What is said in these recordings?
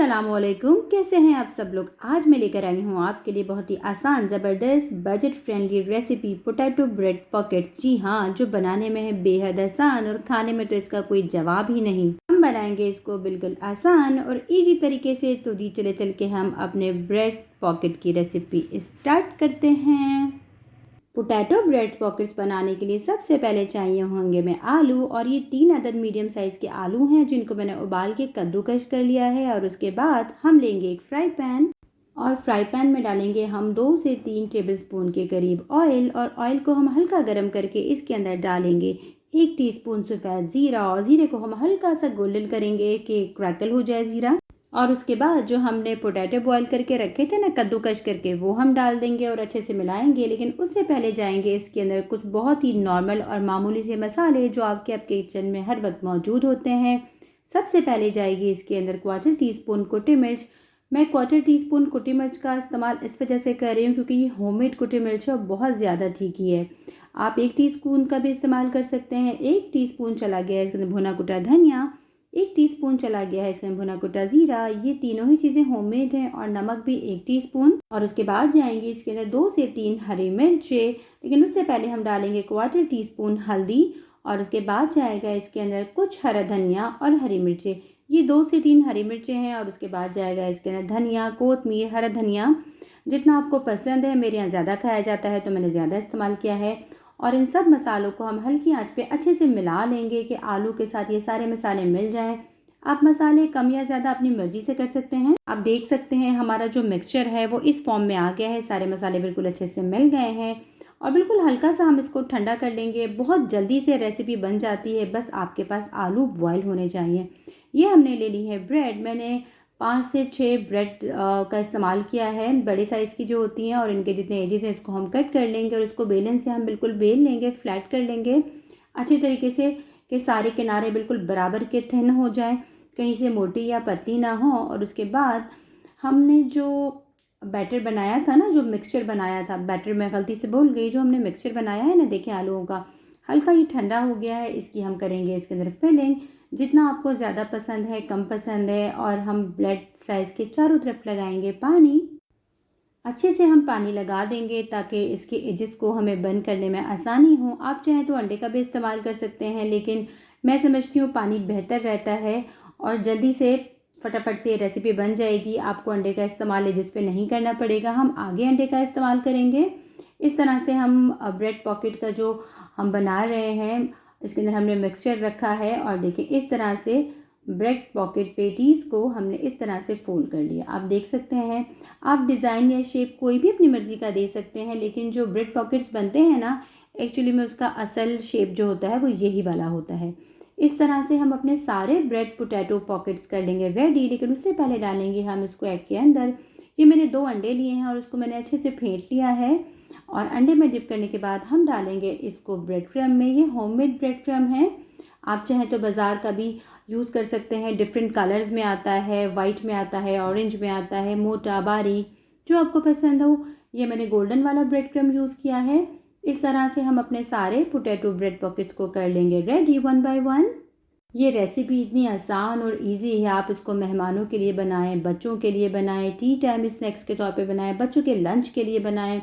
अस्सलामुअलैकुम, कैसे हैं आप सब लोग। आज मैं लेकर आई हूँ आपके लिए बहुत ही आसान ज़बरदस्त budget friendly recipe potato bread pockets. जी हाँ, जो बनाने में है बेहद आसान और खाने में तो इसका कोई जवाब ही नहीं। हम बनाएंगे इसको बिल्कुल आसान और इजी तरीके से। तो जी चले के हम अपने ब्रेड पॉकेट की रेसिपी स्टार्ट करते हैं। पोटैटो ब्रेड पॉकेट्स बनाने के लिए सबसे पहले चाहिए होंगे में आलू, और ये 3 अदद मीडियम साइज़ के आलू हैं जिनको मैंने उबाल के कद्दूकश कर लिया है। और उसके बाद हम लेंगे एक फ्राई पैन, और फ्राई पैन में डालेंगे हम 2 से 3 टेबलस्पून के करीब ऑयल, और ऑयल को हम हल्का गर्म करके इसके अंदर डालेंगे 1 टीस्पून सफ़ेद ज़ीरा, और ज़ीरे को हम हल्का सा गोल्डन करेंगे कि क्रैकल हो जाए ज़ीरा। और उसके बाद जो हमने पोटैटो बॉईल करके रखे थे ना कद्दूकश करके, वो हम डाल देंगे और अच्छे से मिलाएंगे। लेकिन उससे पहले जाएंगे इसके अंदर कुछ बहुत ही नॉर्मल और मामूली से मसाले जो आपके किचन में हर वक्त मौजूद होते हैं। सबसे पहले जाएगी इसके अंदर 1/4 टीस्पून कुटी मिर्च। मैं 1/4 टीस्पून कुटी मिर्च का इस्तेमाल इस वजह से कर रही हूँ क्योंकि ये होममेड कुटी मिर्च है और बहुत ज़्यादा तीखी है। आप 1 टीस्पून का भी इस्तेमाल कर सकते हैं। 1 टीस्पून चला गया है इसके अंदर भुना कुटा धनिया, 1 टीस्पून चला गया है इसके अंदर भुना कुटा ज़ीरा। ये तीनों ही चीज़ें होममेड हैं। और नमक भी 1 टीस्पून। और उसके बाद जाएंगी इसके अंदर 2 से 3 हरी मिर्चें, लेकिन उससे पहले हम डालेंगे 1/4 टीस्पून हल्दी। और उसके बाद जाएगा इसके अंदर कुछ हरा धनिया और हरी मिर्चें। ये 2 से 3 हरी मिर्चें हैं। और उसके बाद जाएगा इसके अंदर धनिया, कोतमीर, हरा धनिया जितना आपको पसंद है। मेरे यहाँ ज़्यादा खाया जाता है तो मैंने ज़्यादा इस्तेमाल किया है। और इन सब मसालों को हम हल्की आंच पे अच्छे से मिला लेंगे कि आलू के साथ ये सारे मसाले मिल जाएं। आप मसाले कम या ज़्यादा अपनी मर्ज़ी से कर सकते हैं। आप देख सकते हैं हमारा जो मिक्सचर है वो इस फॉर्म में आ गया है। सारे मसाले बिल्कुल अच्छे से मिल गए हैं। और बिल्कुल हल्का सा हम इसको ठंडा कर लेंगे। बहुत जल्दी से रेसिपी बन जाती है, बस आपके पास आलू बॉयल होने चाहिए। ये हमने ले ली है ब्रेड। मैंने 5 से 6 ब्रेड का इस्तेमाल किया है, बड़े साइज़ की जो होती हैं। और इनके जितने एजेस हैं इसको हम कट कर लेंगे और इसको बेलन से हम बिल्कुल बेल लेंगे, फ्लैट कर लेंगे अच्छी तरीके से कि सारे किनारे बिल्कुल बराबर के थिन हो जाएं, कहीं से मोटी या पतली ना हो। और उसके बाद हमने जो बैटर बनाया था ना, जो मिक्सचर बनाया था, बैटर मैं गलती से बोल गई, जो हमने मिक्सचर बनाया है ना, देखिए आलूओं का हल्का ही ठंडा हो गया है। इसकी हम करेंगे इसके अंदर फिलिंग जितना आपको ज़्यादा पसंद है, कम पसंद है। और हम ब्रेड स्लाइस के चारों तरफ लगाएंगे पानी। अच्छे से हम पानी लगा देंगे ताकि इसके एजेस को हमें बंद करने में आसानी हो। आप चाहें तो अंडे का भी इस्तेमाल कर सकते हैं, लेकिन मैं समझती हूँ पानी बेहतर रहता है और जल्दी से फटाफट से ये रेसिपी बन जाएगी। आपको अंडे का इस्तेमाल एजेस पे नहीं करना पड़ेगा, हम आगे अंडे का इस्तेमाल करेंगे। इस तरह से हम ब्रेड पॉकेट का जो हम बना रहे हैं, इसके अंदर हमने मिक्सचर रखा है। और देखिए इस तरह से ब्रेड पॉकेट पेटीज़ को हमने इस तरह से फोल्ड कर लिया। आप देख सकते हैं, आप डिज़ाइन या शेप कोई भी अपनी मर्ज़ी का दे सकते हैं, लेकिन जो ब्रेड पॉकेट्स बनते हैं ना, एक्चुअली में उसका असल शेप जो होता है वो यही वाला होता है। इस तरह से हम अपने सारे ब्रेड पोटैटो पॉकेट्स कर लेंगे रेडी। लेकिन उससे पहले डालेंगे हम इसको एग के अंदर। ये मैंने 2 अंडे लिए हैं और उसको मैंने अच्छे से फेंट लिया है। और अंडे में डिप करने के बाद हम डालेंगे इसको ब्रेड क्रम्ब में। ये होममेड ब्रेड क्रम्ब है, आप चाहें तो बाज़ार का भी यूज़ कर सकते हैं। डिफरेंट कलर्स में आता है, वाइट में आता है, ऑरेंज में आता है, मोटा, बारीक, जो आपको पसंद हो। ये मैंने गोल्डन वाला ब्रेड क्रम्ब यूज़ किया है। इस तरह से हम अपने सारे पोटैटो ब्रेड पॉकेट्स को कर लेंगे रेडी 1 बाय 1। ये रेसिपी इतनी आसान और इजी है। आप इसको मेहमानों के लिए बनाएं, बच्चों के लिए बनाएं, टी टाइम स्नैक्स के तौर पे बनाएं, बच्चों के लंच के लिए बनाएं।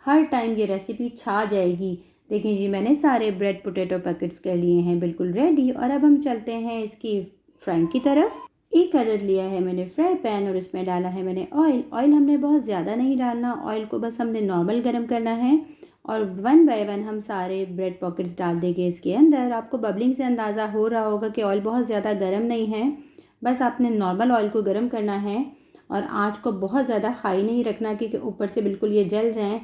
हर टाइम ये रेसिपी छा जाएगी। देखिए जी, मैंने सारे ब्रेड पोटैटो पैकेट्स कर लिए हैं बिल्कुल रेडी। और अब हम चलते हैं इसकी फ्राइंग की तरफ। एक अदद लिया है मैंने फ्राई पैन और इसमें डाला है मैंने ऑयल। ऑयल हमने बहुत ज़्यादा नहीं डालना, ऑयल को बस हमने नॉर्मल गर्म करना है। और 1 बाय 1 हम सारे ब्रेड पॉकेट्स डाल देंगे इसके अंदर। आपको बबलिंग से अंदाज़ा हो रहा होगा कि ऑयल बहुत ज़्यादा गर्म नहीं है, बस आपने नॉर्मल ऑयल को गर्म करना है। और आँच को बहुत ज़्यादा हाई नहीं रखना क्योंकि ऊपर से बिल्कुल ये जल जाएँ।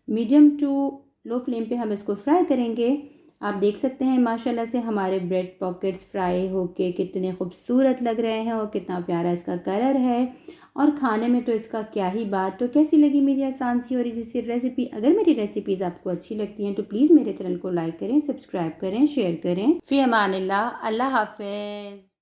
मीडियम टू लो फ्लेम पे हम इसको फ्राई करेंगे। आप देख सकते हैं माशाल्लाह से हमारे ब्रेड पॉकेट्स फ्राई होके कितने खूबसूरत लग रहे हैं और कितना प्यारा इसका कलर है। और खाने में तो इसका क्या ही बात। तो कैसी लगी मेरी आसान सी और इजी सी रेसिपी। अगर मेरी रेसिपीज़ आपको अच्छी लगती हैं तो प्लीज़ मेरे चैनल को लाइक करें, सब्सक्राइब करें, शेयर करें। फ़ी अमानिल्लाह, अल्लाह हाफ़िज़।